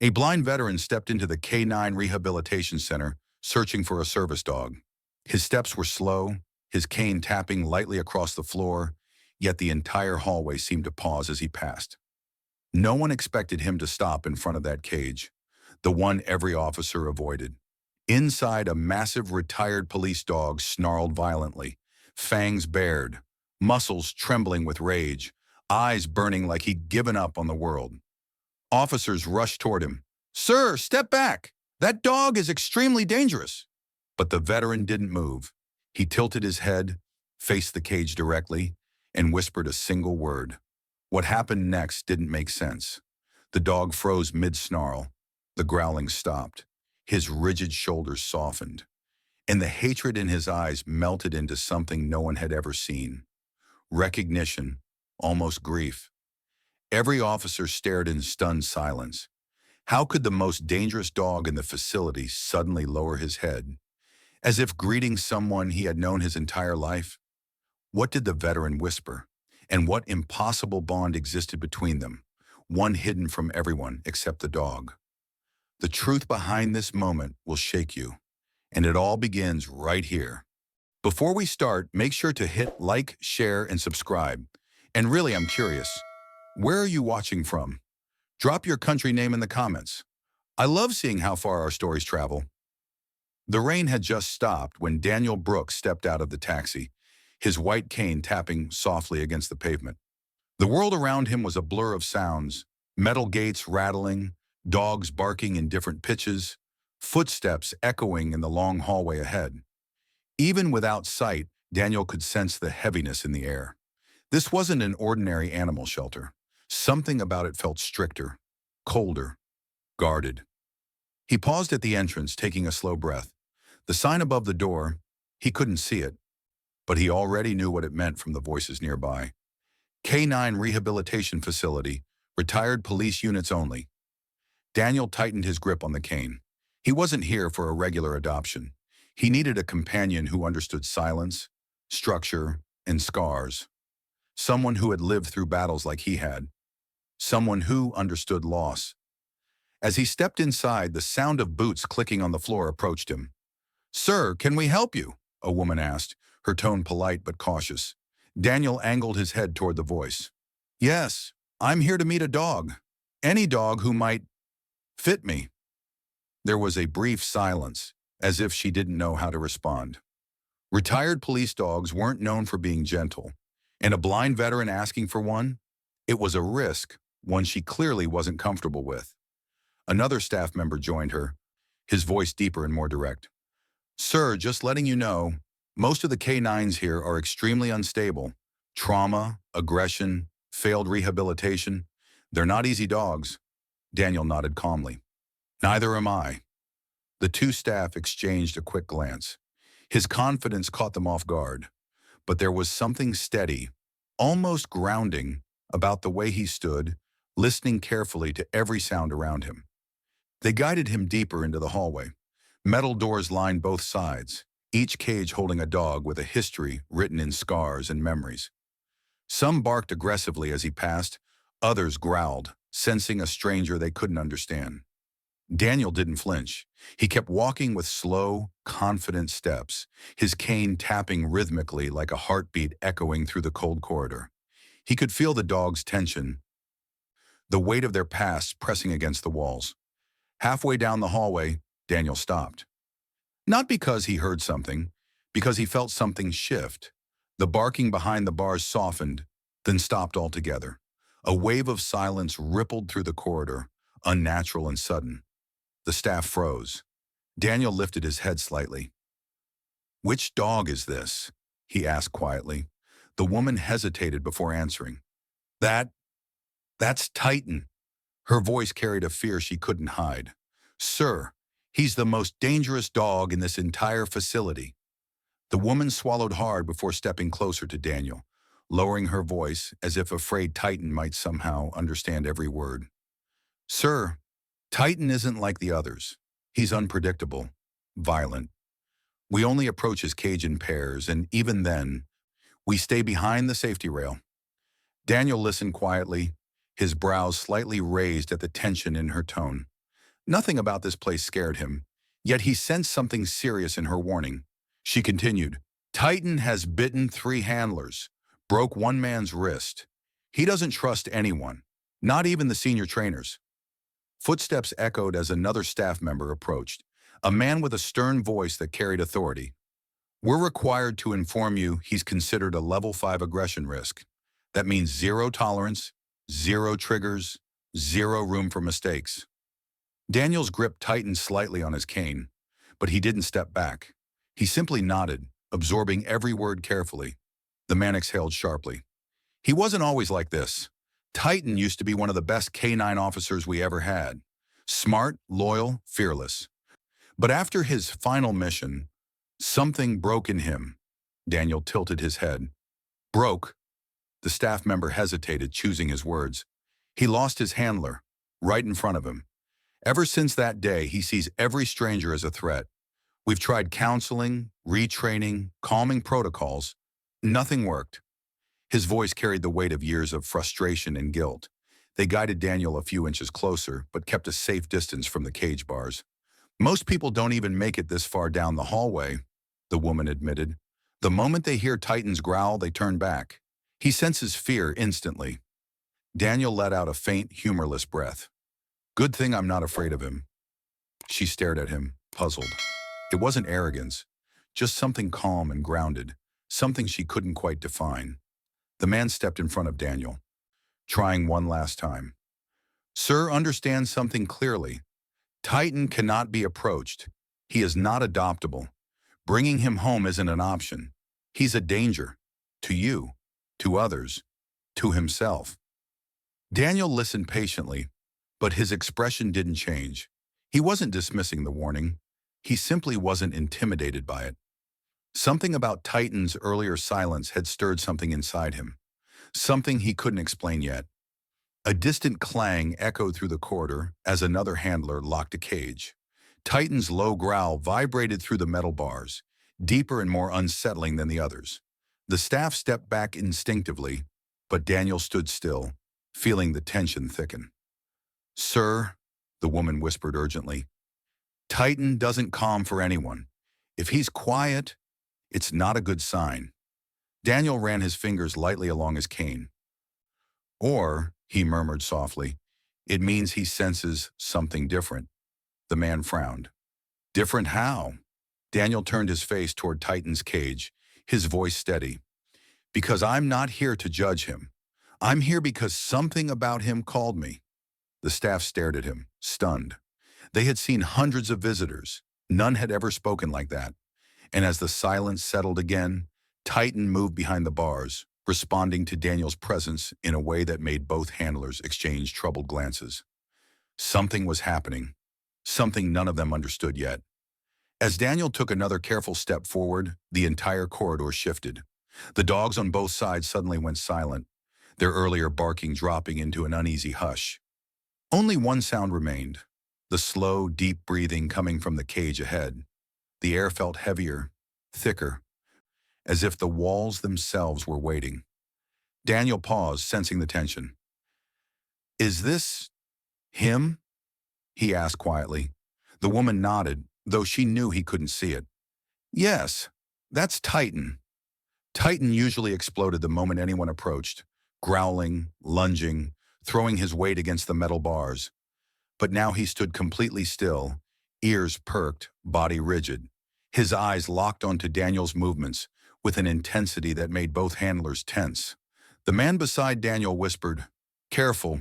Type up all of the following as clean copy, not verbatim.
A blind veteran stepped into the K9 Rehabilitation Center, searching for a service dog. His steps were slow, his cane tapping lightly across the floor, yet the entire hallway seemed to pause as he passed. No one expected him to stop in front of that cage, the one every officer avoided. Inside, a massive retired police dog snarled violently, fangs bared, muscles trembling with rage, eyes burning like he'd given up on the world. Officers rushed toward him. "Sir, step back! That dog is extremely dangerous!" But the veteran didn't move. He tilted his head, faced the cage directly, and whispered a single word. What happened next didn't make sense. The dog froze mid-snarl. The growling stopped. His rigid shoulders softened, and the hatred in his eyes melted into something no one had ever seen. Recognition, almost grief. Every officer stared in stunned silence. How could the most dangerous dog in the facility suddenly lower his head, as if greeting someone he had known his entire life? What did the veteran whisper? And what impossible bond existed between them, one hidden from everyone except the dog? The truth behind this moment will shake you, and it all begins right here. Before we start, make sure to hit like, share, and subscribe. And really, I'm curious, where are you watching from? Drop your country name in the comments. I love seeing how far our stories travel. The rain had just stopped when Daniel Brooks stepped out of the taxi, his white cane tapping softly against the pavement. The world around him was a blur of sounds, metal gates rattling, dogs barking in different pitches, footsteps echoing in the long hallway ahead. Even without sight, Daniel could sense the heaviness in the air. This wasn't an ordinary animal shelter. Something about it felt stricter, colder, guarded. He paused at the entrance, taking a slow breath. The sign above the door, he couldn't see it, but he already knew what it meant from the voices nearby. K9 Rehabilitation Facility, retired police units only. Daniel tightened his grip on the cane. He wasn't here for a regular adoption. He needed a companion who understood silence, structure, and scars. Someone who had lived through battles like he had. Someone who understood loss. As he stepped inside, the sound of boots clicking on the floor approached him. "Sir, can we help you?" a woman asked, her tone polite but cautious. Daniel angled his head toward the voice. "Yes, I'm here to meet a dog. Any dog who might fit me." There was a brief silence, as if she didn't know how to respond. Retired police dogs weren't known for being gentle, and a blind veteran asking for one? It was a risk, one she clearly wasn't comfortable with. Another staff member joined her, his voice deeper and more direct. "Sir, just letting you know, most of the K9s here are extremely unstable. Trauma, aggression, failed rehabilitation. They're not easy dogs." Daniel nodded calmly. "Neither am I." The two staff exchanged a quick glance. His confidence caught them off guard, but there was something steady, almost grounding, about the way he stood, listening carefully to every sound around him. They guided him deeper into the hallway. Metal doors lined both sides, each cage holding a dog with a history written in scars and memories. Some barked aggressively as he passed, others growled, sensing a stranger they couldn't understand. Daniel didn't flinch. He kept walking with slow, confident steps, his cane tapping rhythmically like a heartbeat echoing through the cold corridor. He could feel the dogs' tension, the weight of their pasts pressing against the walls. Halfway down the hallway, Daniel stopped. Not because he heard something, because he felt something shift. The barking behind the bars softened, then stopped altogether. A wave of silence rippled through the corridor, unnatural and sudden. The staff froze. Daniel lifted his head slightly. "Which dog is this?" he asked quietly. The woman hesitated before answering. That's Titan." Her voice carried a fear she couldn't hide. "Sir, he's the most dangerous dog in this entire facility." The woman swallowed hard before stepping closer to Daniel, lowering her voice as if afraid Titan might somehow understand every word. "Sir, Titan isn't like the others. He's unpredictable, violent. We only approach his cage in pairs, and even then, we stay behind the safety rail." Daniel listened quietly, his brows slightly raised at the tension in her tone. Nothing about this place scared him, yet he sensed something serious in her warning. She continued, Titan has bitten 3 handlers, broke one man's wrist. He doesn't trust anyone, not even the senior trainers. Footsteps echoed as another staff member approached, a man with a stern voice that carried authority. We're required to inform you he's considered a level 5 aggression risk. That means 0 tolerance, 0 triggers, 0 room for mistakes. Daniel's grip tightened slightly on his cane, but he didn't step back. He simply nodded, absorbing every word carefully. The man exhaled sharply. He wasn't always like this. Titan used to be one of the best K9 officers we ever had. Smart, loyal, fearless. But after his final mission, something broke in him. Daniel tilted his head. Broke? The staff member hesitated, choosing his words. He lost his handler, right in front of him. Ever since that day, he sees every stranger as a threat. We've tried counseling, retraining, calming protocols. Nothing worked. His voice carried the weight of years of frustration and guilt. They guided Daniel a few inches closer, but kept a safe distance from the cage bars. Most people don't even make it this far down the hallway, the woman admitted. The moment they hear Titan's growl, they turn back. He senses fear instantly. Daniel let out a faint, humorless breath. Good thing I'm not afraid of him. She stared at him, puzzled. It wasn't arrogance, just something calm and grounded, something she couldn't quite define. The man stepped in front of Daniel, trying one last time. Sir, understand something clearly. Titan cannot be approached. He is not adoptable. Bringing him home isn't an option. He's a danger. To you, to others, to himself. Daniel listened patiently, but his expression didn't change. He wasn't dismissing the warning. He simply wasn't intimidated by it. Something about Titan's earlier silence had stirred something inside him. Something he couldn't explain yet. A distant clang echoed through the corridor as another handler locked a cage. Titan's low growl vibrated through the metal bars, deeper and more unsettling than the others. The staff stepped back instinctively, but Daniel stood still, feeling the tension thicken. Sir, the woman whispered urgently, Titan doesn't calm for anyone. If he's quiet, it's not a good sign. Daniel ran his fingers lightly along his cane. Or, he murmured softly, it means he senses something different. The man frowned. Different how? Daniel turned his face toward Titan's cage, his voice steady. Because I'm not here to judge him. I'm here because something about him called me. The staff stared at him, stunned. They had seen hundreds of visitors. None had ever spoken like that. And as the silence settled again, Titan moved behind the bars, responding to Daniel's presence in a way that made both handlers exchange troubled glances. Something was happening, something none of them understood yet. As Daniel took another careful step forward, the entire corridor shifted. The dogs on both sides suddenly went silent, their earlier barking dropping into an uneasy hush. Only one sound remained, the slow, deep breathing coming from the cage ahead. The air felt heavier, thicker, as if the walls themselves were waiting. Daniel paused, sensing the tension. Is this him? He asked quietly. The woman nodded, though she knew he couldn't see it. Yes, that's Titan. Titan usually exploded the moment anyone approached, growling, lunging, throwing his weight against the metal bars. But now he stood completely still, ears perked, body rigid. His eyes locked onto Daniel's movements with an intensity that made both handlers tense. The man beside Daniel whispered, Careful,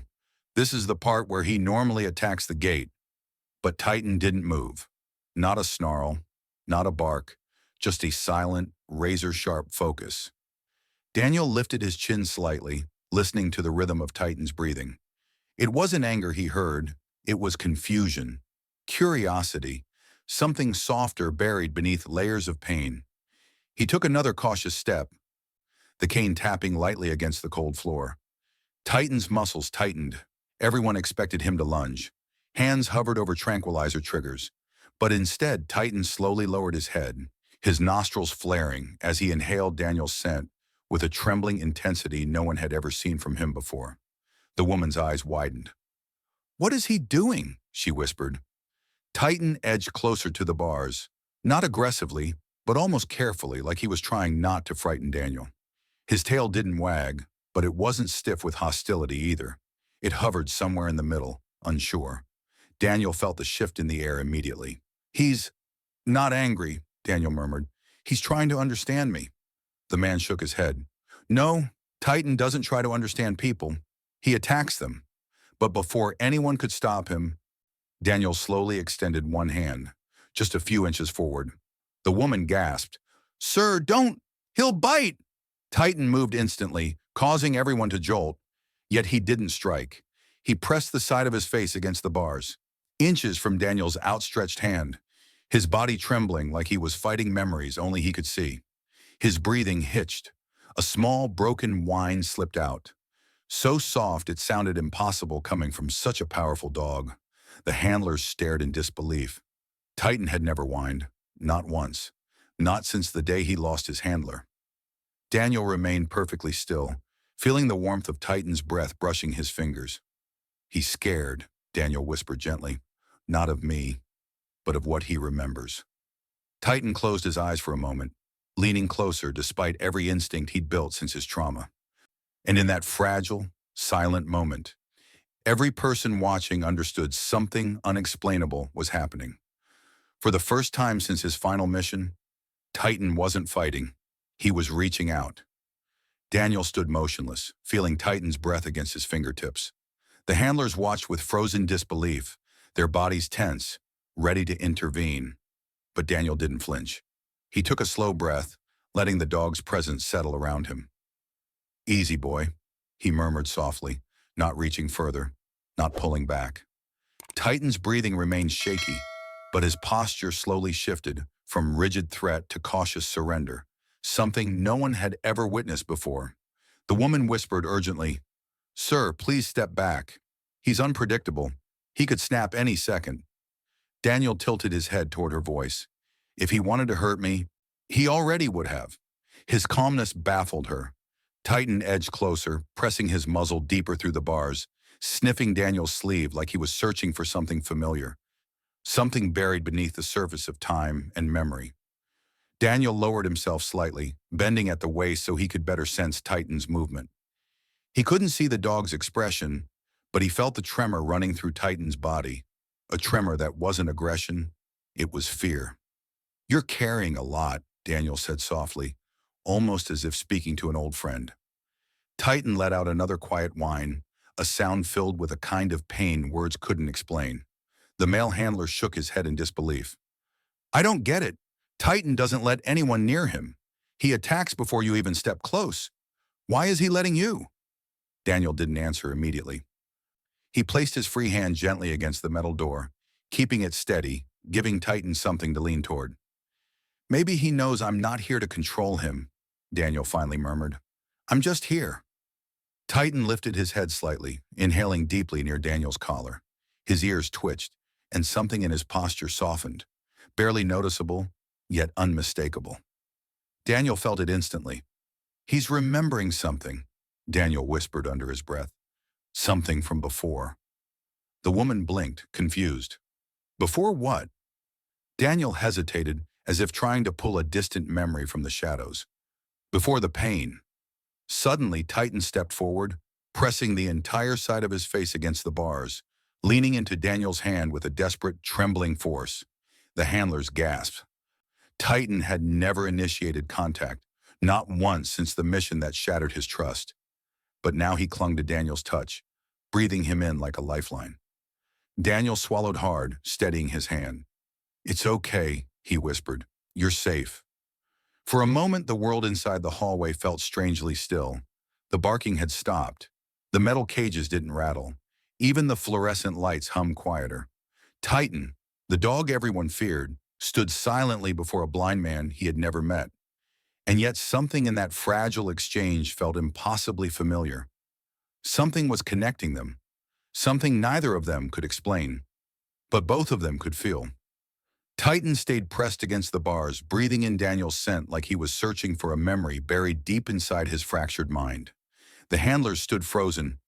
this is the part where he normally attacks the gate. But Titan didn't move. Not a snarl, not a bark, just a silent, razor-sharp focus. Daniel lifted his chin slightly, listening to the rhythm of Titan's breathing. It wasn't anger he heard, it was confusion, curiosity, something softer buried beneath layers of pain. He took another cautious step, the cane tapping lightly against the cold floor. Titan's muscles tightened. Everyone expected him to lunge. Hands hovered over tranquilizer triggers. But instead, Titan slowly lowered his head, his nostrils flaring as he inhaled Daniel's scent with a trembling intensity no one had ever seen from him before. The woman's eyes widened. What is he doing? She whispered. Titan edged closer to the bars, not aggressively, but almost carefully, like he was trying not to frighten Daniel. His tail didn't wag, but it wasn't stiff with hostility either. It hovered somewhere in the middle, unsure. Daniel felt the shift in the air immediately. "He's not angry," Daniel murmured. "He's trying to understand me." The man shook his head. "No, Titan doesn't try to understand people. He attacks them." But before anyone could stop him, Daniel slowly extended one hand, just a few inches forward. The woman gasped, "Sir, don't! He'll bite!" Titan moved instantly, causing everyone to jolt, yet he didn't strike. He pressed the side of his face against the bars, inches from Daniel's outstretched hand, his body trembling like he was fighting memories only he could see. His breathing hitched. A small, broken whine slipped out. So soft it sounded impossible coming from such a powerful dog. The handlers stared in disbelief. Titan had never whined, not once, not since the day he lost his handler. Daniel remained perfectly still, feeling the warmth of Titan's breath brushing his fingers. "He's scared," Daniel whispered gently, "not of me, but of what he remembers." Titan closed his eyes for a moment, leaning closer despite every instinct he'd built since his trauma. And in that fragile, silent moment, every person watching understood something unexplainable was happening. For the first time since his final mission, Titan wasn't fighting. He was reaching out. Daniel stood motionless, feeling Titan's breath against his fingertips. The handlers watched with frozen disbelief, their bodies tense, ready to intervene. But Daniel didn't flinch. He took a slow breath, letting the dog's presence settle around him. "Easy, boy," he murmured softly, not reaching further, not pulling back. Titan's breathing remained shaky, but his posture slowly shifted from rigid threat to cautious surrender, something no one had ever witnessed before. The woman whispered urgently, "Sir, please step back. He's unpredictable. He could snap any second." Daniel tilted his head toward her voice. "If he wanted to hurt me, he already would have." His calmness baffled her. Titan edged closer, pressing his muzzle deeper through the bars, sniffing Daniel's sleeve like he was searching for something familiar, something buried beneath the surface of time and memory. Daniel lowered himself slightly, bending at the waist so he could better sense Titan's movement. He couldn't see the dog's expression, but he felt the tremor running through Titan's body, a tremor that wasn't aggression, it was fear. "You're carrying a lot," Daniel said softly, almost as if speaking to an old friend. Titan let out another quiet whine, a sound filled with a kind of pain words couldn't explain. The male handler shook his head in disbelief. "I don't get it. Titan doesn't let anyone near him. He attacks before you even step close. Why is he letting you?" Daniel didn't answer immediately. He placed his free hand gently against the metal door, keeping it steady, giving Titan something to lean toward. "Maybe he knows I'm not here to control him," Daniel finally murmured. "I'm just here." Titan lifted his head slightly, inhaling deeply near Daniel's collar. His ears twitched, and something in his posture softened, barely noticeable, yet unmistakable. Daniel felt it instantly. "He's remembering something," Daniel whispered under his breath. "Something from before." The woman blinked, confused. "Before what?" Daniel hesitated, as if trying to pull a distant memory from the shadows. "Before the pain." Suddenly, Titan stepped forward, pressing the entire side of his face against the bars, leaning into Daniel's hand with a desperate, trembling force. The handlers gasped. Titan had never initiated contact, not once since the mission that shattered his trust. But now he clung to Daniel's touch, breathing him in like a lifeline. Daniel swallowed hard, steadying his hand. "It's okay," he whispered. "You're safe." For a moment, the world inside the hallway felt strangely still. The barking had stopped. The metal cages didn't rattle. Even the fluorescent lights hummed quieter. Titan, the dog everyone feared, stood silently before a blind man he had never met. And yet something in that fragile exchange felt impossibly familiar. Something was connecting them. Something neither of them could explain, but both of them could feel. Titan stayed pressed against the bars, breathing in Daniel's scent like he was searching for a memory buried deep inside his fractured mind. The handlers stood frozen,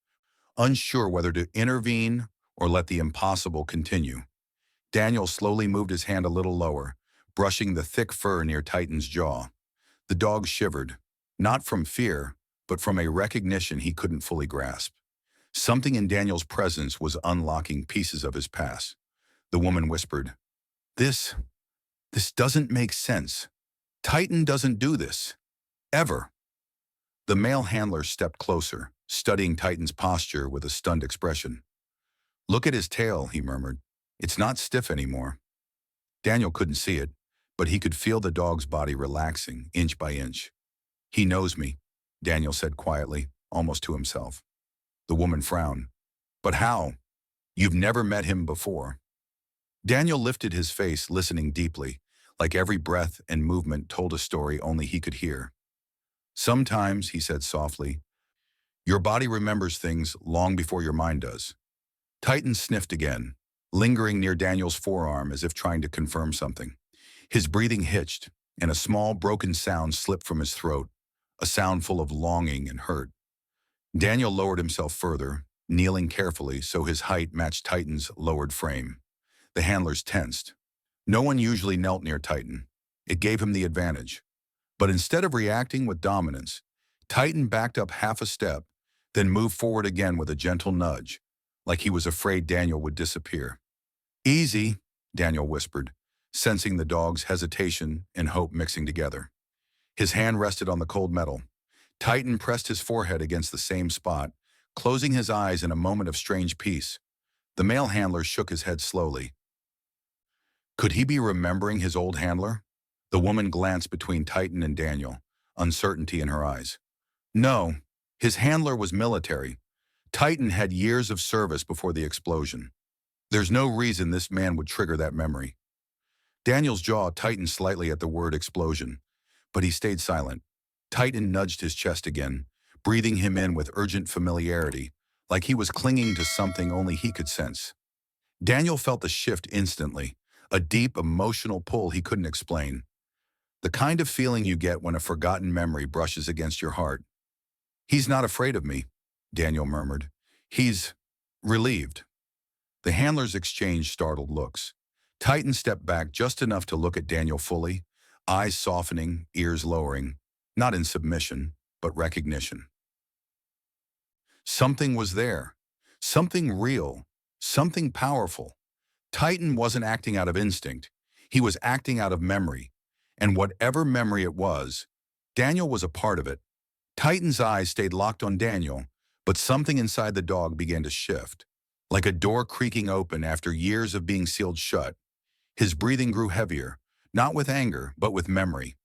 unsure whether to intervene or let the impossible continue. Daniel slowly moved his hand a little lower, brushing the thick fur near Titan's jaw. The dog shivered, not from fear, but from a recognition he couldn't fully grasp. Something in Daniel's presence was unlocking pieces of his past. The woman whispered, This, this doesn't make sense. Titan doesn't do this. Ever. The male handler stepped closer, studying Titan's posture with a stunned expression. Look at his tail, he murmured. It's not stiff anymore. Daniel couldn't see it, but he could feel the dog's body relaxing inch by inch. He knows me, Daniel said quietly, almost to himself. The woman frowned. But how? You've never met him before. Daniel lifted his face, listening deeply, like every breath and movement told a story only he could hear. Sometimes, he said softly, your body remembers things long before your mind does. Titan sniffed again, lingering near Daniel's forearm as if trying to confirm something. His breathing hitched, and a small broken sound slipped from his throat, a sound full of longing and hurt. Daniel lowered himself further, kneeling carefully so his height matched Titan's lowered frame. The handlers tensed. No one usually knelt near Titan. It gave him the advantage. But instead of reacting with dominance, Titan backed up half a step, then moved forward again with a gentle nudge, like he was afraid Daniel would disappear. Easy, Daniel whispered, sensing the dog's hesitation and hope mixing together. His hand rested on the cold metal. Titan pressed his forehead against the same spot, closing his eyes in a moment of strange peace. The male handler shook his head slowly. Could he be remembering his old handler? The woman glanced between Titan and Daniel, uncertainty in her eyes. No, his handler was military. Titan had years of service before the explosion. There's no reason this man would trigger that memory. Daniel's jaw tightened slightly at the word explosion, but he stayed silent. Titan nudged his chest again, breathing him in with urgent familiarity, like he was clinging to something only he could sense. Daniel felt the shift instantly, a deep emotional pull he couldn't explain. The kind of feeling you get when a forgotten memory brushes against your heart. He's not afraid of me, Daniel murmured. He's relieved. The handlers exchanged startled looks. Titan stepped back just enough to look at Daniel fully, eyes softening, ears lowering, not in submission, but recognition. Something was there, something real, something powerful. Titan wasn't acting out of instinct. He was acting out of memory. And whatever memory it was, Daniel was a part of it. Titan's eyes stayed locked on Daniel, but something inside the dog began to shift, like a door creaking open after years of being sealed shut. His breathing grew heavier, not with anger, but with memory.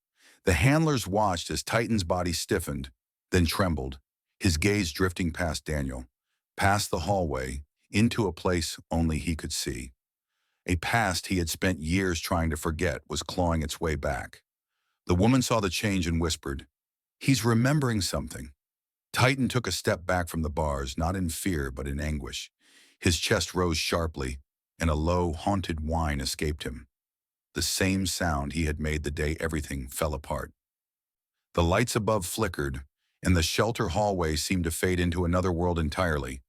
The handlers watched as Titan's body stiffened, then trembled, his gaze drifting past Daniel, past the hallway, into a place only he could see. A past he had spent years trying to forget was clawing its way back. The woman saw the change and whispered, "He's remembering something." Titan took a step back from the bars, not in fear but in anguish. His chest rose sharply, and a low, haunted whine escaped him. The same sound he had made the day everything fell apart. The lights above flickered, and the shelter hallway seemed to fade into another world entirely.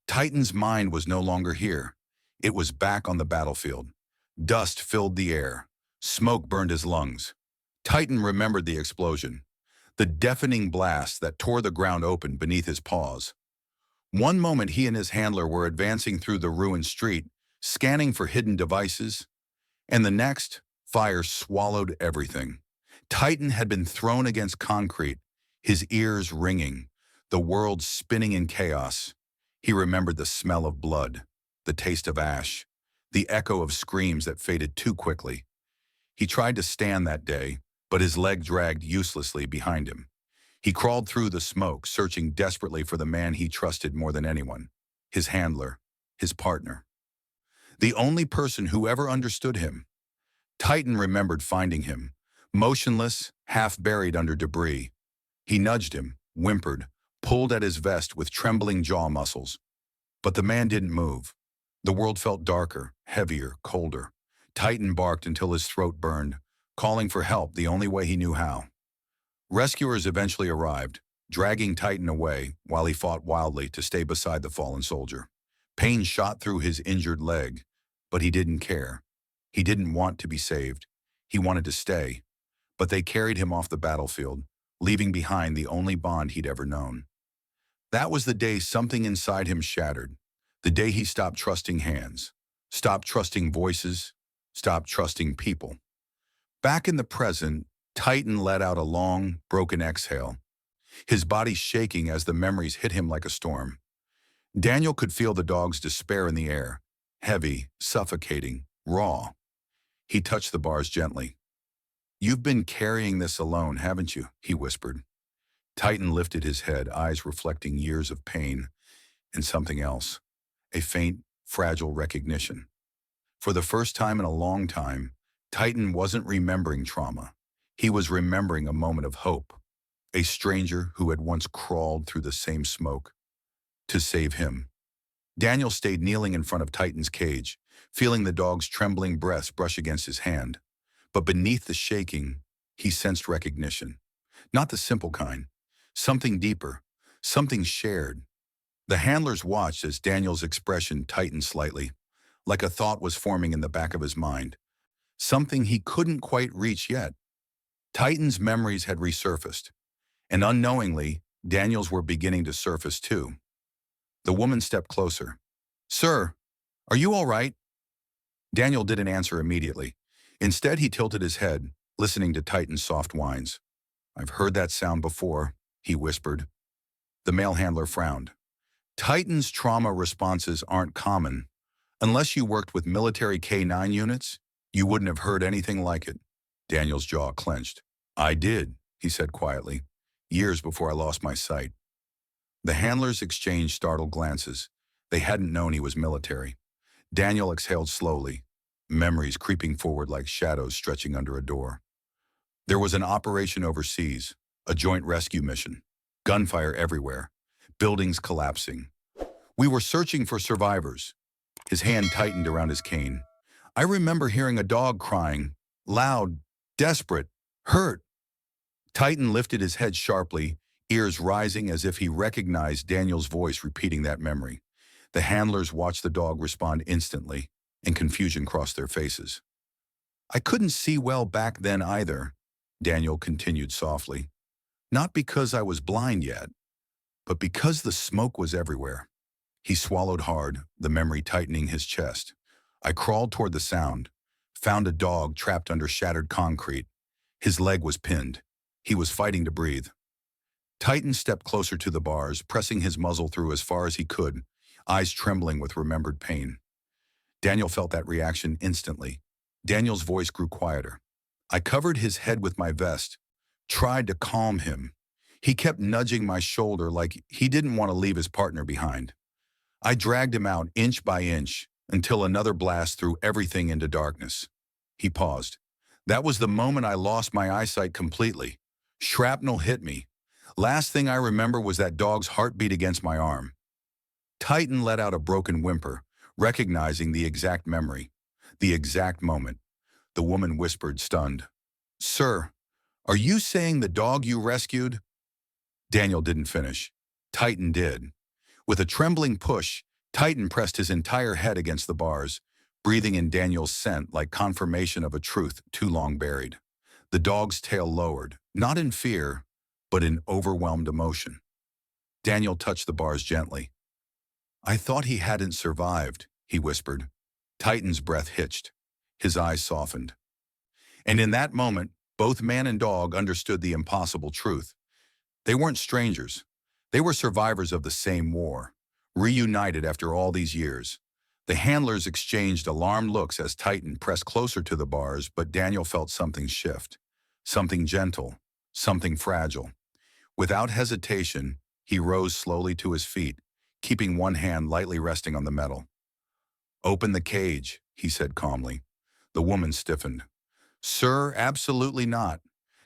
Titan's mind was no longer here. It was back on the battlefield. Dust filled the air. Smoke burned his lungs. Titan remembered the explosion, the deafening blast that tore the ground open beneath his paws. One moment he and his handler were advancing through the ruined street, scanning for hidden devices, and the next, fire swallowed everything. Titan had been thrown against concrete, his ears ringing, the world spinning in chaos. He remembered the smell of blood, the taste of ash, the echo of screams that faded too quickly. He tried to stand that day, but his leg dragged uselessly behind him. He crawled through the smoke, searching desperately for the man he trusted more than anyone, his handler, his partner. The only person who ever understood him. Titan remembered finding him, motionless, half buried under debris. He nudged him, whimpered, pulled at his vest with trembling jaw muscles. But the man didn't move. The world felt darker, heavier, colder. Titan barked until his throat burned, calling for help the only way he knew how. Rescuers eventually arrived, dragging Titan away while he fought wildly to stay beside the fallen soldier. Pain shot through his injured leg, but he didn't care. He didn't want to be saved. He wanted to stay. But they carried him off the battlefield, leaving behind the only bond he'd ever known. That was the day something inside him shattered. The day he stopped trusting hands, stopped trusting voices, stopped trusting people. Back in the present, Titan let out a long, broken exhale, his body shaking as the memories hit him like a storm. Daniel could feel the dog's despair in the air, heavy, suffocating, raw. He touched the bars gently. "You've been carrying this alone, haven't you?" he whispered. Titan lifted his head, eyes reflecting years of pain and something else, a faint, fragile recognition. For the first time in a long time, Titan wasn't remembering trauma. He was remembering a moment of hope, a stranger who had once crawled through the same smoke to save him. Daniel stayed kneeling in front of Titan's cage, feeling the dog's trembling breaths brush against his hand. But beneath the shaking, he sensed recognition. Not the simple kind, something deeper, something shared. The handlers watched as Daniel's expression tightened slightly, like a thought was forming in the back of his mind, something he couldn't quite reach yet. Titan's memories had resurfaced, and unknowingly, Daniel's were beginning to surface too. The woman stepped closer. "Sir, are you all right?" Daniel didn't answer immediately. Instead, he tilted his head, listening to Titan's soft whines. "I've heard that sound before," he whispered. The male handler frowned. "Titan's trauma responses aren't common. Unless you worked with military K9 units, you wouldn't have heard anything like it." Daniel's jaw clenched. "I did," he said quietly, "years before I lost my sight." The handlers exchanged startled glances. They hadn't known he was military. Daniel exhaled slowly, memories creeping forward like shadows stretching under a door. There was an operation overseas, a joint rescue mission. Gunfire everywhere, buildings collapsing. "We were searching for survivors." His hand tightened around his cane. "I remember hearing a dog crying, loud, desperate, hurt." Titan lifted his head sharply, ears rising as if he recognized Daniel's voice repeating that memory. The handlers watched the dog respond instantly, and confusion crossed their faces. "I couldn't see well back then either," Daniel continued softly. "Not because I was blind yet, but because the smoke was everywhere." He swallowed hard, the memory tightening his chest. "I crawled toward the sound, found a dog trapped under shattered concrete. His leg was pinned. He was fighting to breathe." Titan stepped closer to the bars, pressing his muzzle through as far as he could, eyes trembling with remembered pain. Daniel felt that reaction instantly. Daniel's voice grew quieter. "I covered his head with my vest, tried to calm him. He kept nudging my shoulder like he didn't want to leave his partner behind. I dragged him out inch by inch until another blast threw everything into darkness." He paused. "That was the moment I lost my eyesight completely. Shrapnel hit me. Last thing I remember was that dog's heartbeat against my arm." Titan let out a broken whimper, recognizing the exact memory, the exact moment. The woman whispered, stunned, "Sir, are you saying the dog you rescued?" Daniel didn't finish. Titan did. With a trembling push, Titan pressed his entire head against the bars, breathing in Daniel's scent like confirmation of a truth too long buried. The dog's tail lowered, not in fear, but in overwhelmed emotion. Daniel touched the bars gently. "I thought he hadn't survived," he whispered. Titan's breath hitched. His eyes softened. And in that moment, both man and dog understood the impossible truth. They weren't strangers. They were survivors of the same war, reunited after all these years. The handlers exchanged alarmed looks as Titan pressed closer to the bars, but Daniel felt something shift. Something gentle, something fragile. Without hesitation, he rose slowly to his feet, keeping one hand lightly resting on the metal. "Open the cage," he said calmly. The woman stiffened. "Sir, absolutely not.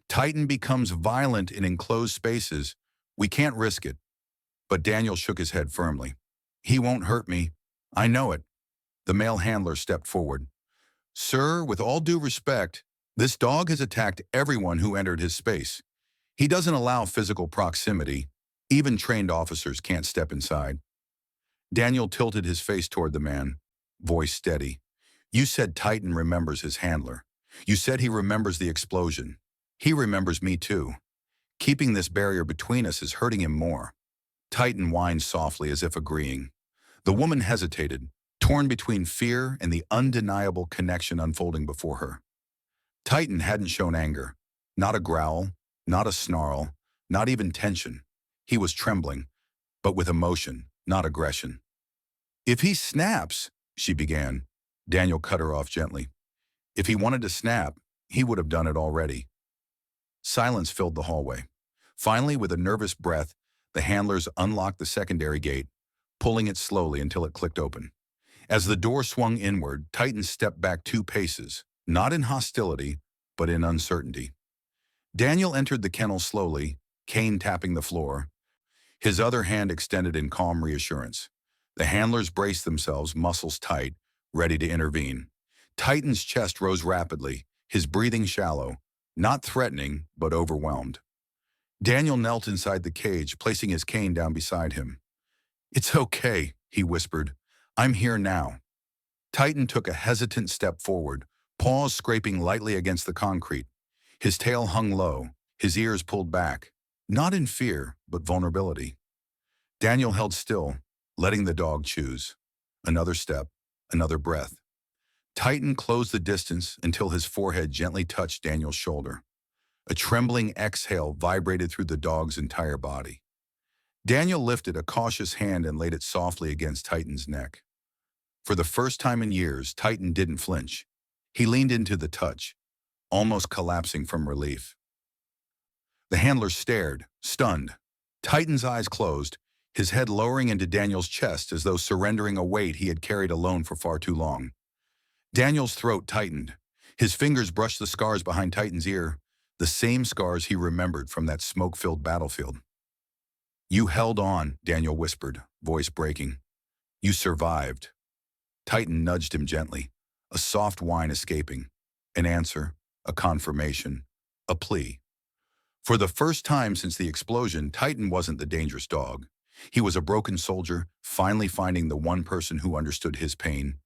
Titan becomes violent in enclosed spaces. We can't risk it." But Daniel shook his head firmly. "He won't hurt me. I know it." The male handler stepped forward. "Sir, with all due respect, this dog has attacked everyone who entered his space. He doesn't allow physical proximity. Even trained officers can't step inside." Daniel tilted his face toward the man, voice steady. You said Titan remembers his handler. You said he remembers the explosion. He remembers me too. Keeping this barrier between us is hurting him more. Titan whined softly as if agreeing. The woman hesitated, torn between fear and the undeniable connection unfolding before her. Titan hadn't shown anger. Not a growl, not a snarl, not even tension. He was trembling, but with emotion, not aggression. If he snaps, she began. Daniel cut her off gently. If he wanted to snap, he would have done it already. Silence filled the hallway. Finally, with a nervous breath, the handlers unlocked the secondary gate, pulling it slowly until it clicked open. As the door swung inward, Titan stepped back 2 paces, not in hostility, but in uncertainty. Daniel entered the kennel slowly, cane tapping the floor, his other hand extended in calm reassurance. The handlers braced themselves, muscles tight, ready to intervene. Titan's chest rose rapidly, his breathing shallow, not threatening, but overwhelmed. Daniel knelt inside the cage, placing his cane down beside him. "It's okay," he whispered. "I'm here now." Titan took a hesitant step forward, paws scraping lightly against the concrete. His tail hung low, his ears pulled back, not in fear, but vulnerability. Daniel held still, letting the dog choose. Another step, another breath. Titan closed the distance until his forehead gently touched Daniel's shoulder. A trembling exhale vibrated through the dog's entire body. Daniel lifted a cautious hand and laid it softly against Titan's neck. For the first time in years, Titan didn't flinch. He leaned into the touch, almost collapsing from relief. The handler stared, stunned. Titan's eyes closed, his head lowering into Daniel's chest as though surrendering a weight he had carried alone for far too long. Daniel's throat tightened. His fingers brushed the scars behind Titan's ear, the same scars he remembered from that smoke-filled battlefield. "You held on," Daniel whispered, voice breaking. "You survived." Titan nudged him gently, a soft whine escaping. An answer, a confirmation, a plea. For the first time since the explosion, Titan wasn't the dangerous dog. He was a broken soldier, finally finding the one person who understood his pain,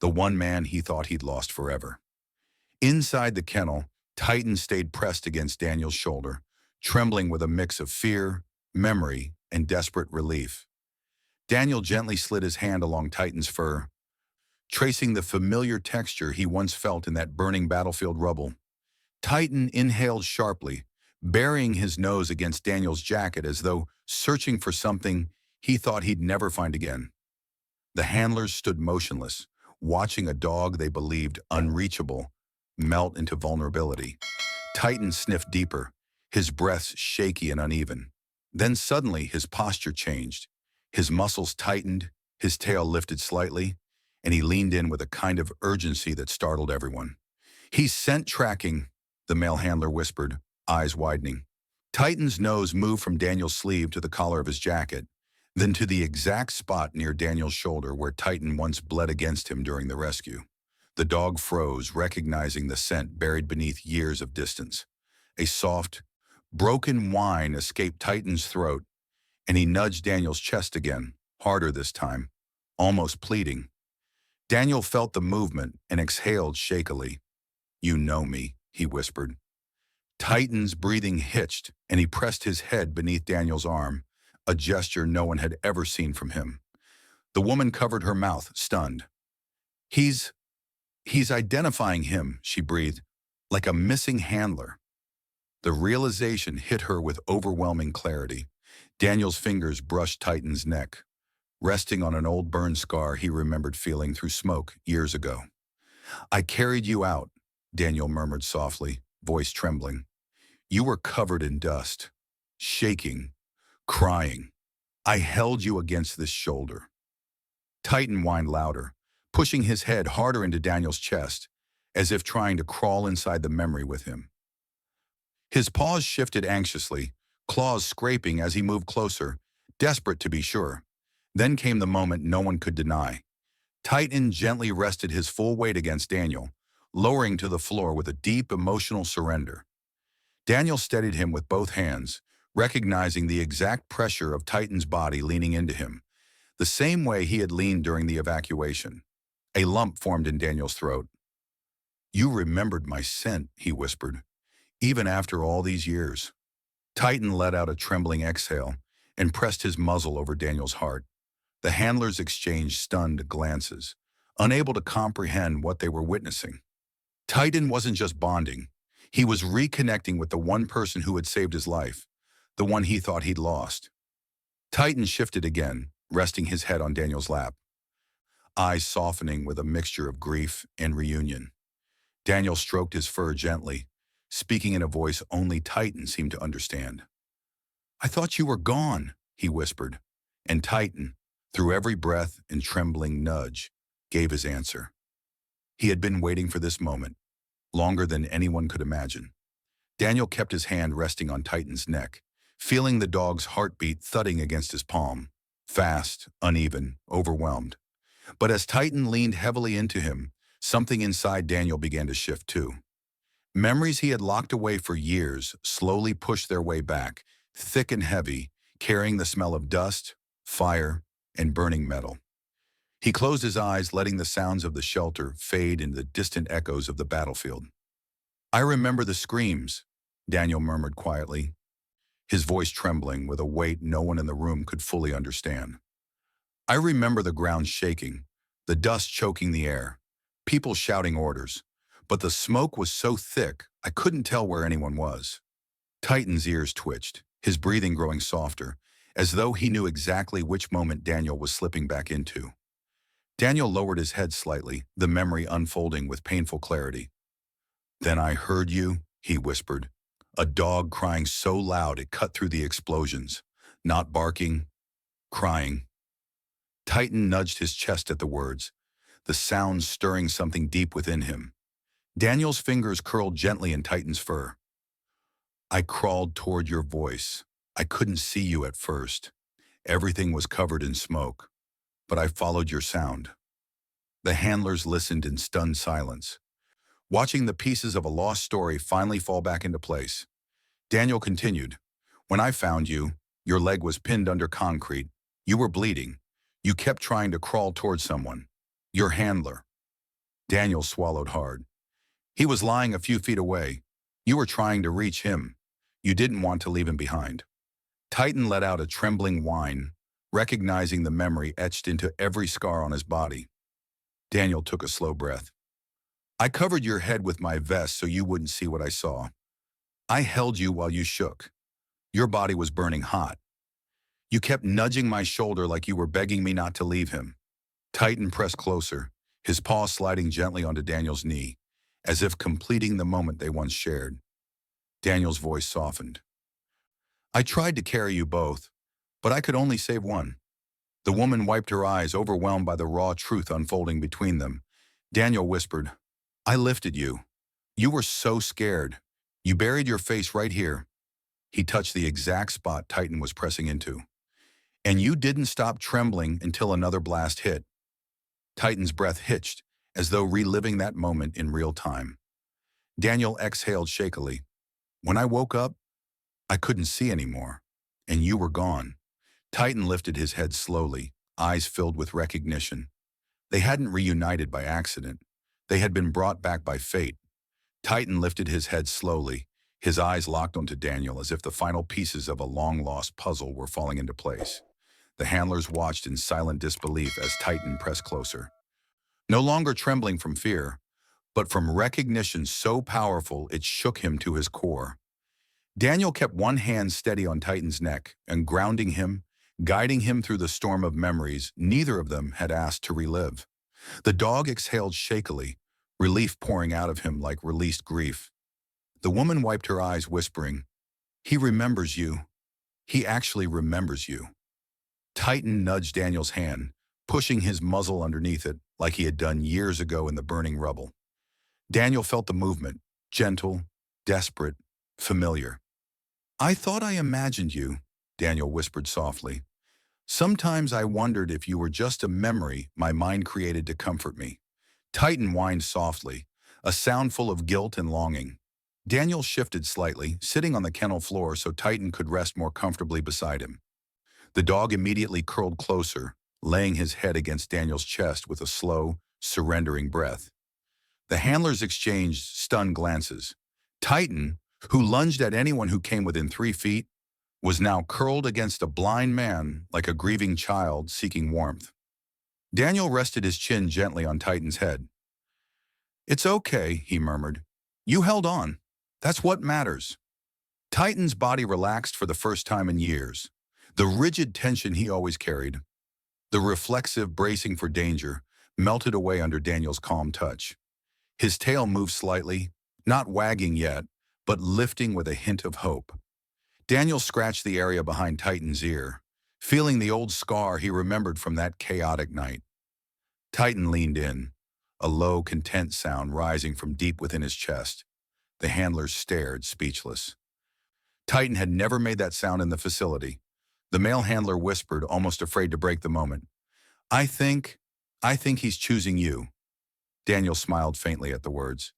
the one man he thought he'd lost forever. Inside the kennel, Titan stayed pressed against Daniel's shoulder, trembling with a mix of fear, memory, and desperate relief. Daniel gently slid his hand along Titan's fur, tracing the familiar texture he once felt in that burning battlefield rubble. Titan inhaled sharply, burying his nose against Daniel's jacket as though searching for something he thought he'd never find again. The handlers stood motionless, watching a dog they believed unreachable melt into vulnerability. Titan sniffed deeper, his breath shaky and uneven. Then suddenly his posture changed. His muscles tightened, his tail lifted slightly, and he leaned in with a kind of urgency that startled everyone. "He's scent tracking," the male handler whispered, eyes widening. Titan's nose moved from Daniel's sleeve to the collar of his jacket, then to the exact spot near Daniel's shoulder where Titan once bled against him during the rescue. The dog froze, recognizing the scent buried beneath years of distance. A soft, broken whine escaped Titan's throat, and he nudged Daniel's chest again, harder this time, almost pleading. Daniel felt the movement and exhaled shakily. "You know me," he whispered. Titan's breathing hitched, and he pressed his head beneath Daniel's arm, a gesture no one had ever seen from him. The woman covered her mouth, stunned. He's identifying him," she breathed, "like a missing handler." The realization hit her with overwhelming clarity. Daniel's fingers brushed Titan's neck, resting on an old burn scar he remembered feeling through smoke years ago. "I carried you out," Daniel murmured softly, voice trembling. "You were covered in dust, shaking, crying. I held you against this shoulder." Titan whined louder, pushing his head harder into Daniel's chest, as if trying to crawl inside the memory with him. His paws shifted anxiously, claws scraping as he moved closer, desperate to be sure. Then came the moment no one could deny. Titan gently rested his full weight against Daniel, lowering to the floor with a deep emotional surrender. Daniel steadied him with both hands, recognizing the exact pressure of Titan's body leaning into him, the same way he had leaned during the evacuation. A lump formed in Daniel's throat. "You remembered my scent," he whispered, "even after all these years." Titan let out a trembling exhale and pressed his muzzle over Daniel's heart. The handlers exchanged stunned glances, unable to comprehend what they were witnessing. Titan wasn't just bonding. He was reconnecting with the one person who had saved his life, the one he thought he'd lost. Titan shifted again, resting his head on Daniel's lap, eyes softening with a mixture of grief and reunion. Daniel stroked his fur gently, speaking in a voice only Titan seemed to understand. "I thought you were gone," he whispered, and Titan, through every breath and trembling nudge, gave his answer. He had been waiting for this moment, longer than anyone could imagine. Daniel kept his hand resting on Titan's neck, feeling the dog's heartbeat thudding against his palm, fast, uneven, overwhelmed. But as Titan leaned heavily into him, something inside Daniel began to shift too. Memories he had locked away for years slowly pushed their way back, thick and heavy, carrying the smell of dust, fire, and burning metal. He closed his eyes, letting the sounds of the shelter fade into the distant echoes of the battlefield. "I remember the screams," Daniel murmured quietly, his voice trembling with a weight no one in the room could fully understand. "I remember the ground shaking, the dust choking the air, people shouting orders, but the smoke was so thick I couldn't tell where anyone was." Titan's ears twitched, his breathing growing softer, as though he knew exactly which moment Daniel was slipping back into. Daniel lowered his head slightly, the memory unfolding with painful clarity. "Then I heard you," he whispered, a dog crying so loud it cut through the explosions, not barking, crying. Titan nudged his chest at the words, the sound stirring something deep within him. Daniel's fingers curled gently in Titan's fur. "I crawled toward your voice. I couldn't see you at first. Everything was covered in smoke, but I followed your sound." The handlers listened in stunned silence, watching the pieces of a lost story finally fall back into place. Daniel continued, "When I found you, your leg was pinned under concrete. You were bleeding. You kept trying to crawl towards someone. Your handler." Daniel swallowed hard. "He was lying a few feet away. You were trying to reach him. You didn't want to leave him behind." Titan let out a trembling whine, recognizing the memory etched into every scar on his body. Daniel took a slow breath. "I covered your head with my vest so you wouldn't see what I saw. I held you while you shook. Your body was burning hot. You kept nudging my shoulder like you were begging me not to leave him." Titan pressed closer, his paw sliding gently onto Daniel's knee, as if completing the moment they once shared. Daniel's voice softened. "I tried to carry you both, but I could only save one." The woman wiped her eyes, overwhelmed by the raw truth unfolding between them. Daniel whispered, "I lifted you. You were so scared. You buried your face right here." He touched the exact spot Titan was pressing into. "And you didn't stop trembling until another blast hit." Titan's breath hitched, as though reliving that moment in real time. Daniel exhaled shakily. "When I woke up, I couldn't see anymore, and you were gone." Titan lifted his head slowly, eyes filled with recognition. They hadn't reunited by accident. They had been brought back by fate. Titan lifted his head slowly, his eyes locked onto Daniel as if the final pieces of a long-lost puzzle were falling into place. The handlers watched in silent disbelief as Titan pressed closer. No longer trembling from fear, but from recognition so powerful it shook him to his core. Daniel kept one hand steady on Titan's neck and grounding him, guiding him through the storm of memories neither of them had asked to relive. The dog exhaled shakily, relief pouring out of him like released grief. The woman wiped her eyes, whispering, "He remembers you. He actually remembers you." Titan nudged Daniel's hand, pushing his muzzle underneath it like he had done years ago in the burning rubble. Daniel felt the movement, gentle, desperate, familiar. "I thought I imagined you," Daniel whispered softly. "Sometimes I wondered if you were just a memory my mind created to comfort me." Titan whined softly, a sound full of guilt and longing. Daniel shifted slightly, sitting on the kennel floor so Titan could rest more comfortably beside him. The dog immediately curled closer, laying his head against Daniel's chest with a slow, surrendering breath. The handlers exchanged stunned glances. Titan, who lunged at anyone who came within 3 feet, was now curled against a blind man like a grieving child seeking warmth. Daniel rested his chin gently on Titan's head. "It's okay," he murmured. "You held on. That's what matters." Titan's body relaxed for the first time in years. The rigid tension he always carried, the reflexive bracing for danger, melted away under Daniel's calm touch. His tail moved slightly, not wagging yet, but lifting with a hint of hope. Daniel scratched the area behind Titan's ear, feeling the old scar he remembered from that chaotic night. Titan leaned in, a low, content sound rising from deep within his chest. The handlers stared, speechless. Titan had never made that sound in the facility. The male handler whispered, almost afraid to break the moment. I think he's choosing you." Daniel smiled faintly at the words.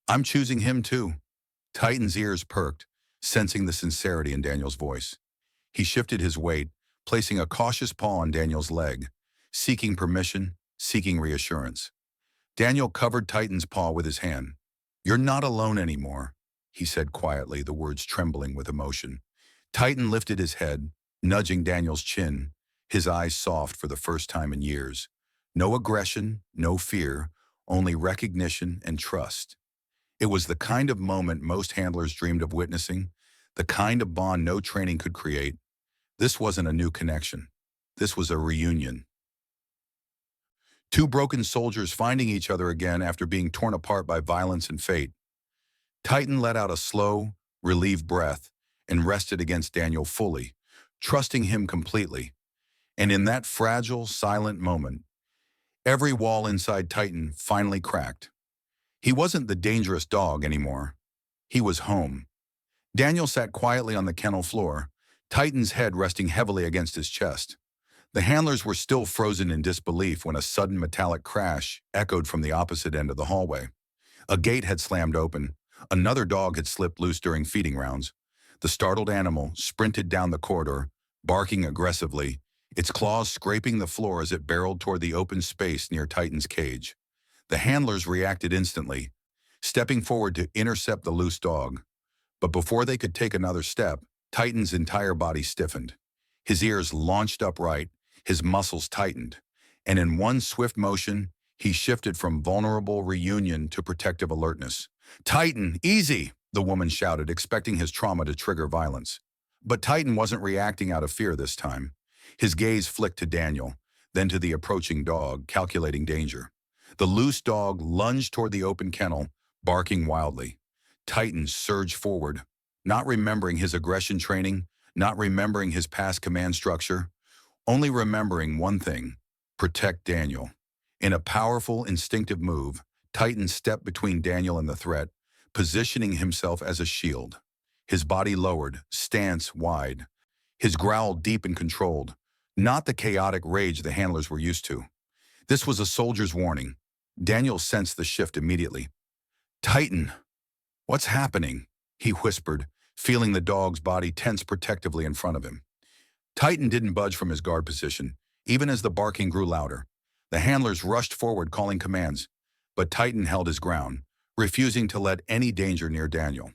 "I'm choosing him too." Titan's ears perked, sensing the sincerity in Daniel's voice. He shifted his weight, placing a cautious paw on Daniel's leg, seeking permission, seeking reassurance. Daniel covered Titan's paw with his hand. "You're not alone anymore," he said quietly, the words trembling with emotion. Titan lifted his head, nudging Daniel's chin, his eyes soft for the first time in years. No aggression, no fear, only recognition and trust. It was the kind of moment most handlers dreamed of witnessing, the kind of bond no training could create. This wasn't a new connection. This was a reunion. Two broken soldiers finding each other again after being torn apart by violence and fate. Titan let out a slow, relieved breath and rested against Daniel fully, trusting him completely. And in that fragile, silent moment, every wall inside Titan finally cracked. He wasn't the dangerous dog anymore. He was home. Daniel sat quietly on the kennel floor, Titan's head resting heavily against his chest. The handlers were still frozen in disbelief when a sudden metallic crash echoed from the opposite end of the hallway. A gate had slammed open. Another dog had slipped loose during feeding rounds. The startled animal sprinted down the corridor, barking aggressively, its claws scraping the floor as it barreled toward the open space near Titan's cage. The handlers reacted instantly, stepping forward to intercept the loose dog. But before they could take another step, Titan's entire body stiffened. His ears launched upright, his muscles tightened, and in one swift motion, he shifted from vulnerable reunion to protective alertness. "Titan, easy!" the woman shouted, expecting his trauma to trigger violence. But Titan wasn't reacting out of fear this time. His gaze flicked to Daniel, then to the approaching dog, calculating danger. The loose dog lunged toward the open kennel, barking wildly. Titan surged forward, not remembering his aggression training, not remembering his past command structure, only remembering one thing: protect Daniel. In a powerful, instinctive move, Titan stepped between Daniel and the threat, positioning himself as a shield. His body lowered, stance wide. His growl deep and controlled, not the chaotic rage the handlers were used to. This was a soldier's warning. Daniel sensed the shift immediately. "Titan, what's happening?" he whispered, feeling the dog's body tense protectively in front of him. Titan didn't budge from his guard position, even as the barking grew louder. The handlers rushed forward, calling commands, but Titan held his ground, refusing to let any danger near Daniel.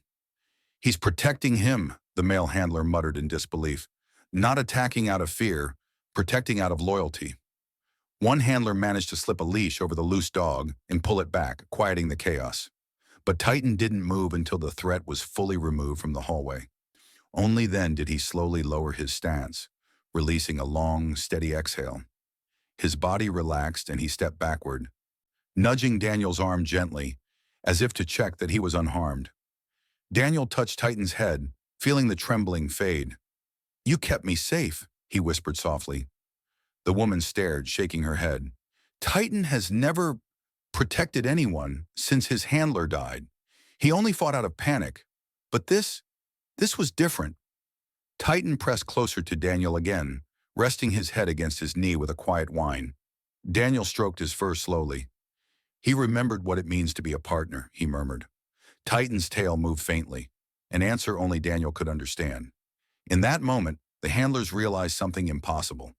"He's protecting him," the male handler muttered in disbelief. "Not attacking out of fear, protecting out of loyalty." One handler managed to slip a leash over the loose dog and pull it back, quieting the chaos. But Titan didn't move until the threat was fully removed from the hallway. Only then did he slowly lower his stance, releasing a long, steady exhale. His body relaxed and he stepped backward, nudging Daniel's arm gently, as if to check that he was unharmed. Daniel touched Titan's head, feeling the trembling fade. "You kept me safe," he whispered softly. The woman stared, shaking her head. "Titan has never protected anyone since his handler died. He only fought out of panic. But this was different." Titan pressed closer to Daniel again, resting his head against his knee with a quiet whine. Daniel stroked his fur slowly. "He remembered what it means to be a partner," he murmured. Titan's tail moved faintly, an answer only Daniel could understand. In that moment, the handlers realized something impossible.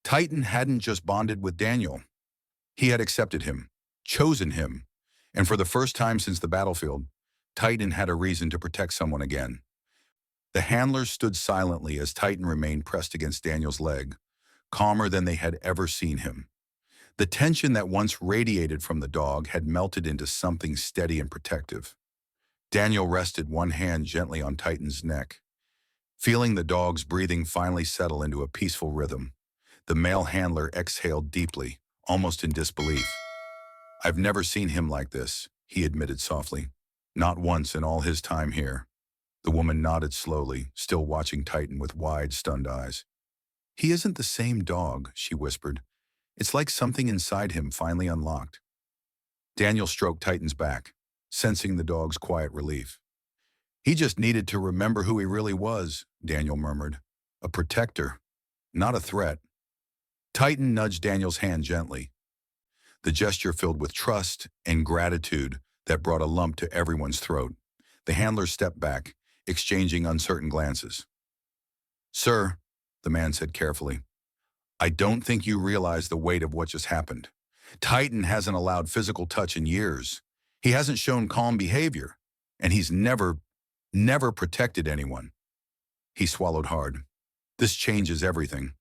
Titan hadn't just bonded with Daniel. He had accepted him. chosen him. And for the first time since the battlefield, Titan had a reason to protect someone again. The handlers stood silently as Titan remained pressed against Daniel's leg, calmer than they had ever seen him. The tension that once radiated from the dog had melted into something steady and protective. Daniel rested one hand gently on Titan's neck, feeling the dog's breathing finally settle into a peaceful rhythm. The male handler exhaled deeply, almost in disbelief. "I've never seen him like this," he admitted softly. "Not once in all his time here." The woman nodded slowly, still watching Titan with wide, stunned eyes. "He isn't the same dog," she whispered. "It's like something inside him finally unlocked." Daniel stroked Titan's back, sensing the dog's quiet relief. "He just needed to remember who he really was," Daniel murmured. "A protector, not a threat." Titan nudged Daniel's hand gently, the gesture filled with trust and gratitude that brought a lump to everyone's throat. The handler stepped back, exchanging uncertain glances. "Sir," the man said carefully, "I don't think you realize the weight of what just happened. Titan hasn't allowed physical touch in years. He hasn't shown calm behavior, and he's never protected anyone." He swallowed hard. "This changes everything."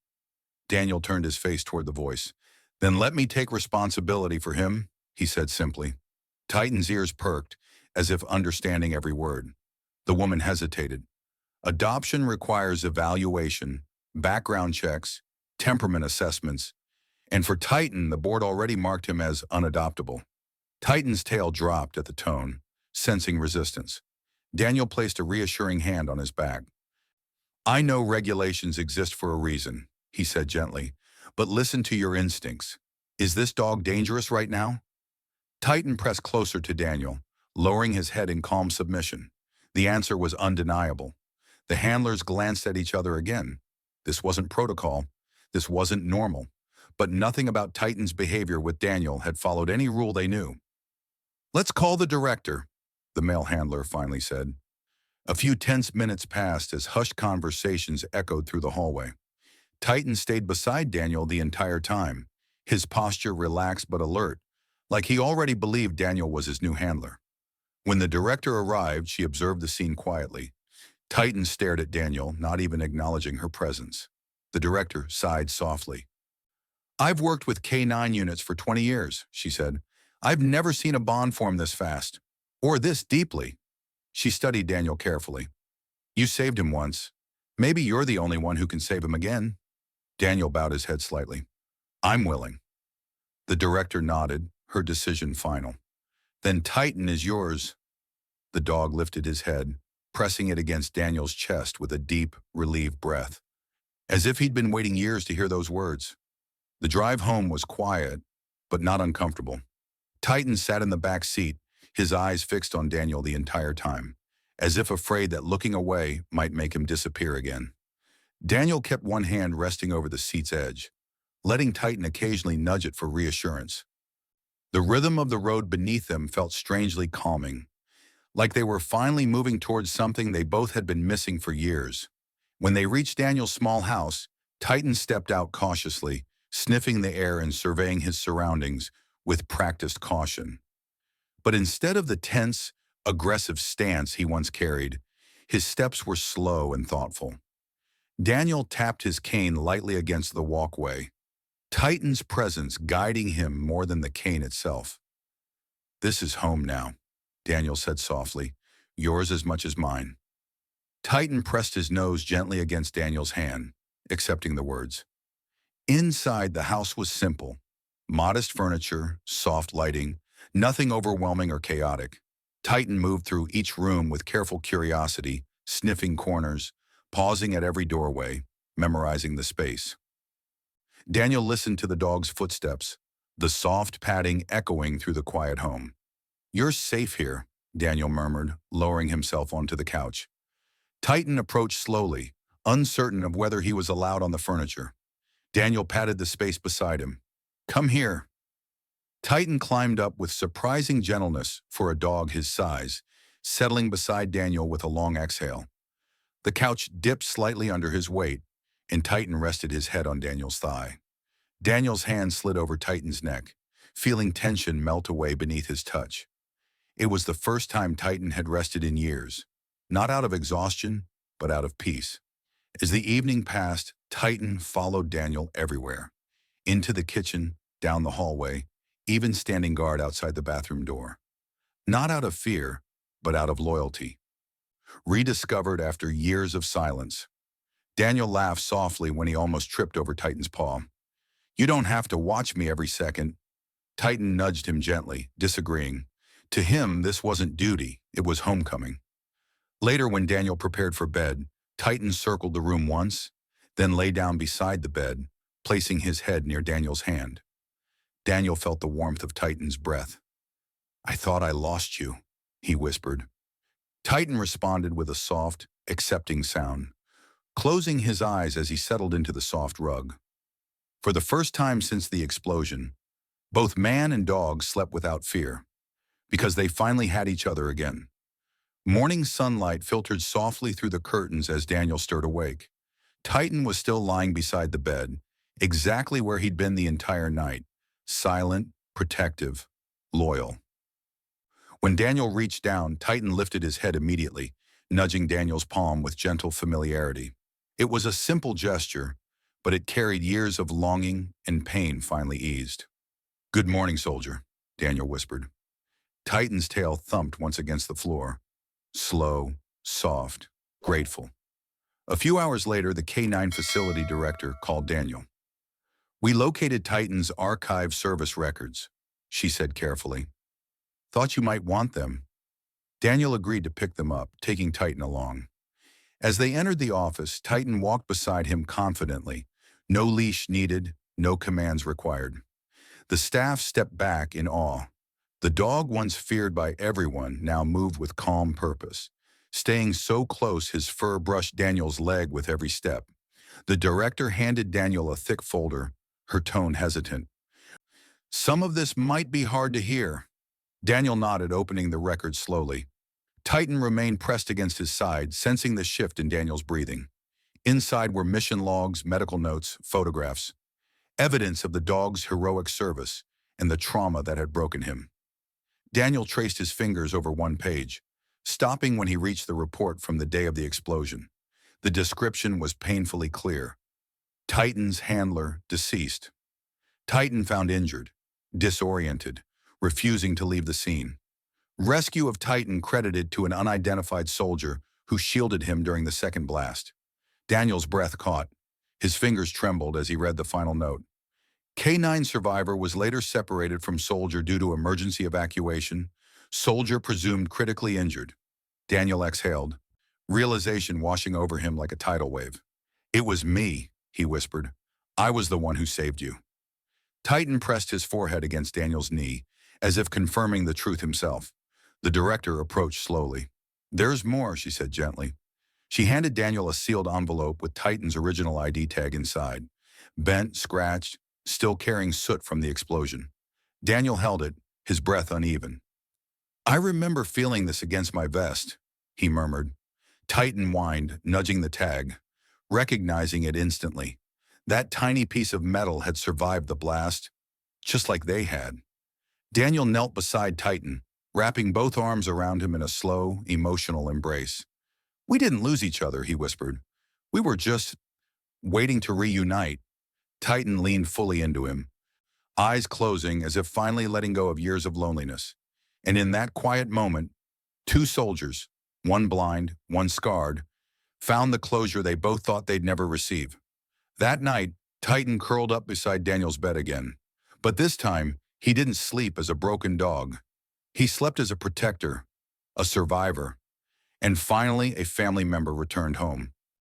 Daniel turned his face toward the voice. "Then let me take responsibility for him," he said simply. Titan's ears perked, as if understanding every word. The woman hesitated. "Adoption requires evaluation, background checks, temperament assessments, and for Titan, the board already marked him as unadoptable." Titan's tail dropped at the tone, sensing resistance. Daniel placed a reassuring hand on his back. "I know regulations exist for a reason," he said gently, "but listen to your instincts. Is this dog dangerous right now?" Titan pressed closer to Daniel, lowering his head in calm submission. The answer was undeniable. The handlers glanced at each other again. This wasn't protocol. This wasn't normal. But nothing about Titan's behavior with Daniel had followed any rule they knew. "Let's call the director," the male handler finally said. A few tense minutes passed as hushed conversations echoed through the hallway. Titan stayed beside Daniel the entire time, his posture relaxed but alert, like he already believed Daniel was his new handler. When the director arrived, she observed the scene quietly. Titan stared at Daniel, not even acknowledging her presence. The director sighed softly. "I've worked with K9 units for 20 years, she said. "I've never seen a bond form this fast, or this deeply." She studied Daniel carefully. "You saved him once. Maybe you're the only one who can save him again." Daniel bowed his head slightly. "I'm willing." The director nodded, her decision final. "Then Titan is yours." The dog lifted his head, pressing it against Daniel's chest with a deep, relieved breath, as if he'd been waiting years to hear those words. The drive home was quiet, but not uncomfortable. Titan sat in the back seat, his eyes fixed on Daniel the entire time, as if afraid that looking away might make him disappear again. Daniel kept one hand resting over the seat's edge, letting Titan occasionally nudge it for reassurance. The rhythm of the road beneath them felt strangely calming, like they were finally moving towards something they both had been missing for years. When they reached Daniel's small house, Titan stepped out cautiously, sniffing the air and surveying his surroundings with practiced caution. But instead of the tense, aggressive stance he once carried, his steps were slow and thoughtful. Daniel tapped his cane lightly against the walkway, Titan's presence guiding him more than the cane itself. "This is home now," Daniel said softly, "yours as much as mine." Titan pressed his nose gently against Daniel's hand, accepting the words. Inside, the house was simple. Modest furniture, soft lighting, nothing overwhelming or chaotic. Titan moved through each room with careful curiosity, sniffing corners, pausing at every doorway, memorizing the space. Daniel listened to the dog's footsteps, the soft padding echoing through the quiet home. "You're safe here," Daniel murmured, lowering himself onto the couch. Titan approached slowly, uncertain of whether he was allowed on the furniture. Daniel patted the space beside him. "Come here." Titan climbed up with surprising gentleness for a dog his size, settling beside Daniel with a long exhale. The couch dipped slightly under his weight, and Titan rested his head on Daniel's thigh. Daniel's hand slid over Titan's neck, feeling tension melt away beneath his touch. It was the first time Titan had rested in years, not out of exhaustion, but out of peace. As the evening passed, Titan followed Daniel everywhere, into the kitchen, down the hallway, even standing guard outside the bathroom door. Not out of fear, but out of loyalty. Rediscovered after years of silence, Daniel laughed softly when he almost tripped over Titan's paw. "You don't have to watch me every second." Titan nudged him gently, disagreeing. To him, this wasn't duty, it was homecoming. Later, when Daniel prepared for bed, Titan circled the room once, then lay down beside the bed, placing his head near Daniel's hand. Daniel felt the warmth of Titan's breath. "I thought I lost you," he whispered. Titan responded with a soft, accepting sound, closing his eyes as he settled into the soft rug. For the first time since the explosion, both man and dog slept without fear, because they finally had each other again. Morning sunlight filtered softly through the curtains as Daniel stirred awake. Titan was still lying beside the bed, exactly where he'd been the entire night, silent, protective, loyal. When Daniel reached down, Titan lifted his head immediately, nudging Daniel's palm with gentle familiarity. It was a simple gesture, but it carried years of longing and pain finally eased. "Good morning, soldier," Daniel whispered. Titan's tail thumped once against the floor. Slow, soft, grateful. A few hours later, the K9 facility director called Daniel. "We located Titan's archive service records," she said carefully. "Thought you might want them." Daniel agreed to pick them up, taking Titan along. As they entered the office, Titan walked beside him confidently. No leash needed, no commands required. The staff stepped back in awe. The dog, once feared by everyone, now moved with calm purpose. Staying so close, his fur brushed Daniel's leg with every step. The director handed Daniel a thick folder, her tone hesitant. "Some of this might be hard to hear." Daniel nodded, opening the record slowly. Titan remained pressed against his side, sensing the shift in Daniel's breathing. Inside were mission logs, medical notes, photographs, evidence of the dog's heroic service and the trauma that had broken him. Daniel traced his fingers over one page, stopping when he reached the report from the day of the explosion. The description was painfully clear. Titan's handler, deceased. Titan found injured, disoriented, refusing to leave the scene. Rescue of Titan credited to an unidentified soldier who shielded him during the second blast. Daniel's breath caught. His fingers trembled as he read the final note. K9 survivor was later separated from soldier due to emergency evacuation. Soldier presumed critically injured. Daniel exhaled, realization washing over him like a tidal wave. "It was me," he whispered. "I was the one who saved you." Titan pressed his forehead against Daniel's knee, as if confirming the truth himself. The director approached slowly. "There's more," she said gently. She handed Daniel a sealed envelope with Titan's original ID tag inside. Bent, scratched, still carrying soot from the explosion. Daniel held it, his breath uneven. "I remember feeling this against my vest," he murmured. Titan whined, nudging the tag, recognizing it instantly. That tiny piece of metal had survived the blast, just like they had. Daniel knelt beside Titan, wrapping both arms around him in a slow, emotional embrace. "We didn't lose each other," he whispered. "We were just waiting to reunite." Titan leaned fully into him, eyes closing as if finally letting go of years of loneliness. And in that quiet moment, two soldiers, one blind, one scarred, found the closure they both thought they'd never receive. That night, Titan curled up beside Daniel's bed again. But this time, he didn't sleep as a broken dog. He slept as a protector, a survivor, and finally a family member returned home.